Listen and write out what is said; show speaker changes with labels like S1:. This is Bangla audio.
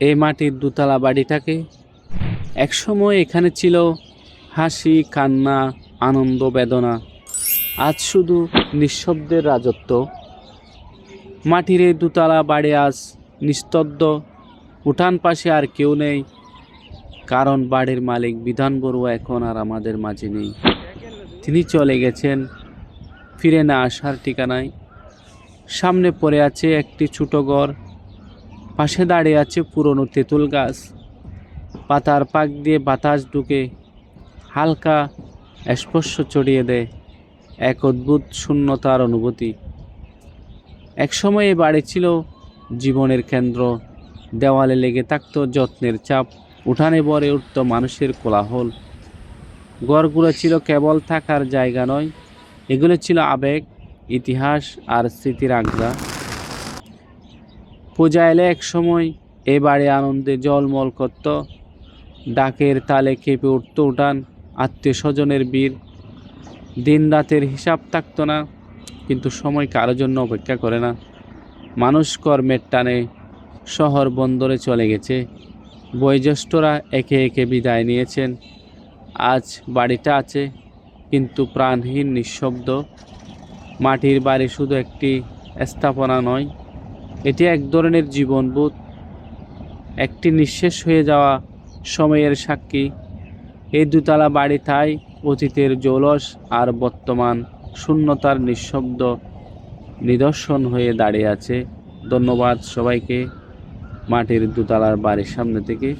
S1: এই মাটির দোতলা বাড়িটাকে একসময় এখানে ছিল হাসি, কান্না, আনন্দ, বেদনা। আজ শুধু নিঃশব্দের রাজত্ব। মাটির এই দোতলা বাড়ি আজ নিস্তব্ধ। উঠান পাশে আর কেউ নেই, কারণ বাড়ির মালিক বিধান বড়ুয়া এখন আর আমাদের মাঝে নেই। তিনি চলে গেছেন ফিরে না আসার ঠিকানায়। সামনে পড়ে আছে একটি ছোট ঘর, পাশে দাঁড়িয়ে আছে পুরনো তেঁতুল গাছ। পাতার পাক দিয়ে বাতাস ঢুকে হালকা স্পর্শ ছড়িয়ে দেয় এক অদ্ভুত শূন্যতার অনুভূতি। একসময় এই বাড়ি ছিল জীবনের কেন্দ্র। দেওয়ালে লেগে থাকতো যত্নের ছাপ, উঠানে ভরে উঠত মানুষের কোলাহল। ঘরগুলো ছিল কেবল থাকার জায়গা নয়, এগুলো ছিল আবেগ, ইতিহাস আর স্মৃতির আগ্রা। পূজা এলে একসময় এ বাড়ি আনন্দে জলমল করত। ডাকের তালে কেঁপে উঠত উঠান, আত্মীয় স্বজনের ভিড়। দিন রাতের হিসাব থাকতো না, কিন্তু সময় কারোর জন্য অপেক্ষা করে না। মানুষ কর্মের টানে শহর বন্দরে চলে গেছে, বয়োজ্যেষ্ঠরা একে একে বিদায় নিয়েছেন। আজ বাড়িটা আছে, কিন্তু প্রাণহীন, নিঃশব্দ। মাটির বাড়ি শুধু একটি স্থাপনা নয়, এটি এক ধরনের জীবনবোধ, একটি নিঃশেষ হয়ে যাওয়া সময়ের সাক্ষী। এই দোতলা বাড়ি তাই অতীতের জৌলস আর বর্তমান শূন্যতার নিঃশব্দ নিদর্শন হয়ে দাঁড়িয়ে আছে। ধন্যবাদ সবাইকে মাটির দোতলার বাড়ির সামনে থেকে।